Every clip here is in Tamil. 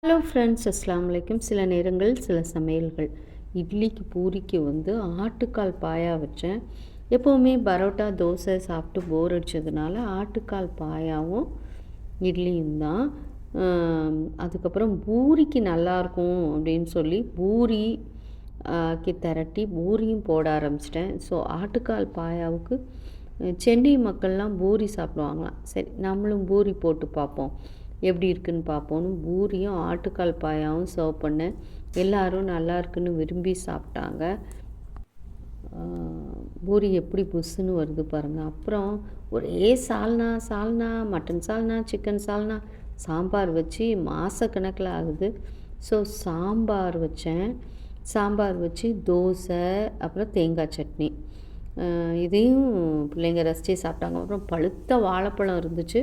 ஹலோ ஃப்ரெண்ட்ஸ், அஸ்ஸலாமு அலைக்கும். சில நேரங்கள் சில சமையல்கள் இட்லிக்கு பூரிக்கு ஆட்டுக்கால் பாயா வச்சேன். எப்போவுமே பரோட்டா தோசை சாப்பிட்டு போர் அடிச்சதுனால ஆட்டுக்கால் பாயாவும் இட்லியும் தான். அதுக்கப்புறம் பூரிக்கு நல்லாயிருக்கும் அப்படின்னு சொல்லி பூரி திரட்டி பூரியும் போட ஆரம்பிச்சிட்டேன். ஸோ ஆட்டுக்கால் பாயாவுக்கு சென்னை மக்கள்லாம் பூரி சாப்பிடுவாங்களாம். சரி, நம்மளும் பூரி போட்டு பார்ப்போம், எப்படி இருக்குன்னு பார்ப்போன்னு பூரியும் ஆட்டுக்கால் பாயாவும் சர்வ் பண்ணேன். எல்லோரும் நல்லா இருக்குன்னு விரும்பி சாப்பிட்டாங்க. பூரி எப்படி புஸ்ஸுன்னு வருது பாருங்கள். அப்புறம் ஒரே சால்னா சால்னா, மட்டன் சால்னா, சிக்கன் சால்னா, சாம்பார் வச்சு மாதக்கணக்கில் ஆகுது. ஸோ சாம்பார் வச்சேன். சாம்பார் வச்சு தோசை, அப்புறம் தேங்காய் சட்னி, இதையும் பிள்ளைங்க ரசித்து சாப்பிட்டாங்க. அப்புறம் பழுத்த வாழைப்பழம் இருந்துச்சு.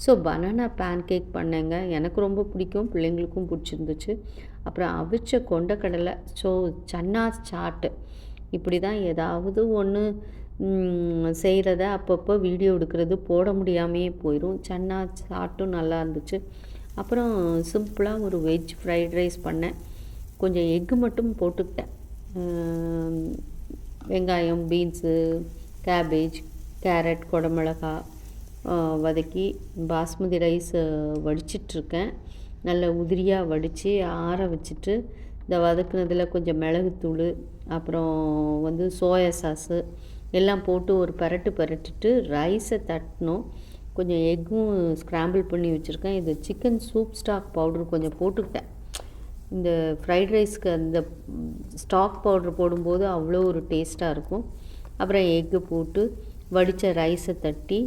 ஸோ பனானா பேன் கேக் பண்ணேங்க. எனக்கு ரொம்ப பிடிக்கும், பிள்ளைங்களுக்கும் பிடிச்சிருந்துச்சு. அப்புறம் அவிச்ச கொண்டக்கடலை. ஸோ சன்னா சாட்டு. இப்படி தான் ஏதாவது ஒன்று செய்கிறத அப்பப்போ வீடியோ எடுக்கிறது போட முடியாமையே போயிடும். சன்னா சாட்டும் நல்லா இருந்துச்சு. அப்புறம் சிம்பிளாக ஒரு வெஜ் ஃப்ரைட் ரைஸ் பண்ணேன். கொஞ்சம் எக்கு மட்டும் போட்டுக்கிட்டேன். வெங்காயம், பீன்ஸு, கேபேஜ், கேரட், குடமிளகா வதக்கி பாஸ்மதி ரைஸ் வடிச்சிட்ருக்கேன். நல்ல உதிரியாக வடித்து ஆற வச்சுட்டு இந்த வதக்குனதில் கொஞ்சம் மிளகுத்தூள், அப்புறம் சோயா சாஸு எல்லாம் போட்டு ஒரு பரட்டிட்டு ரைஸை தட்டணும். கொஞ்சம் எக்கும் ஸ்க்ராம்பிள் பண்ணி வச்சுருக்கேன். இது சிக்கன் சூப் ஸ்டாக் பவுட்ரு கொஞ்சம் போட்டுக்கிட்டேன். இந்த ஃப்ரைட் ரைஸ்க்கு அந்த ஸ்டாக் பவுட்ரு போடும்போது அவ்வளோ ஒரு டேஸ்ட்டாக இருக்கும். அப்புறம் எக்கு போட்டு வடித்த ரைஸை தட்டி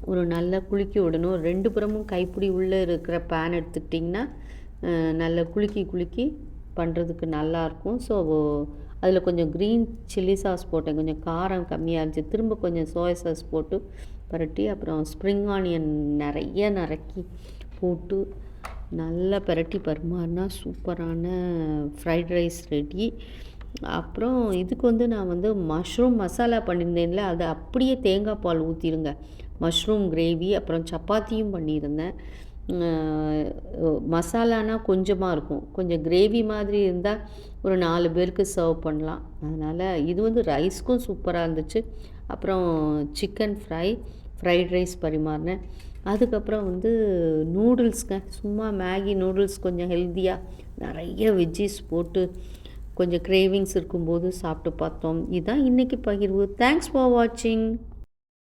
ஒரு நல்லா குலுக்கி விடணும். 2 புறமும் கைப்பிடி உள்ளே இருக்கிற பேன் எடுத்துக்கிட்டிங்கன்னா நல்லா குலுக்கி பண்ணுறதுக்கு நல்லாயிருக்கும். ஸோ அதில் கொஞ்சம் க்ரீன் சில்லி சாஸ் போட்டேன். கொஞ்சம் காரம் கம்மியாக இருந்துச்சு. திரும்ப கொஞ்சம் சோயா சாஸ் போட்டு பரட்டி, அப்புறம் ஸ்ப்ரிங் ஆனியன் நிறைய நறுக்கி போட்டு நல்லா பரட்டி பரிமாறினா சூப்பரான ஃப்ரைட் ரைஸ் ரெடி. அப்புறம் இதுக்கு நான் மஷ்ரூம் மசாலா பண்ணியிருந்தேன்ல, அதை அப்படியே தேங்காய் பால் ஊற்றிடுங்க. மஷ்ரூம் கிரேவி, அப்புறம் சப்பாத்தியும் பண்ணியிருந்தேன். மசாலானா கொஞ்சமாக இருக்கும், கொஞ்சம் கிரேவி மாதிரி இருந்தால் ஒரு 4 பேருக்கு சர்வ் பண்ணலாம். அதனால் இது ரைஸ்க்கும் சூப்பராக இருந்துச்சு. அப்புறம் சிக்கன் ஃப்ரைட் ரைஸ் பரிமாறினேன். அதுக்கப்புறம் நூடுல்ஸ்ங்க. சும்மா மேகி நூடுல்ஸ் கொஞ்சம் ஹெல்த்தியாக நிறைய வெஜ்ஜீஸ் போட்டு கொஞ்சம் கிரேவிங்ஸ் இருக்கும்போது சாப்பிட்டு பார்த்தோம். இதுதான் இன்றைக்கி பகிர்வு. தேங்க்ஸ் ஃபார் வாட்சிங்.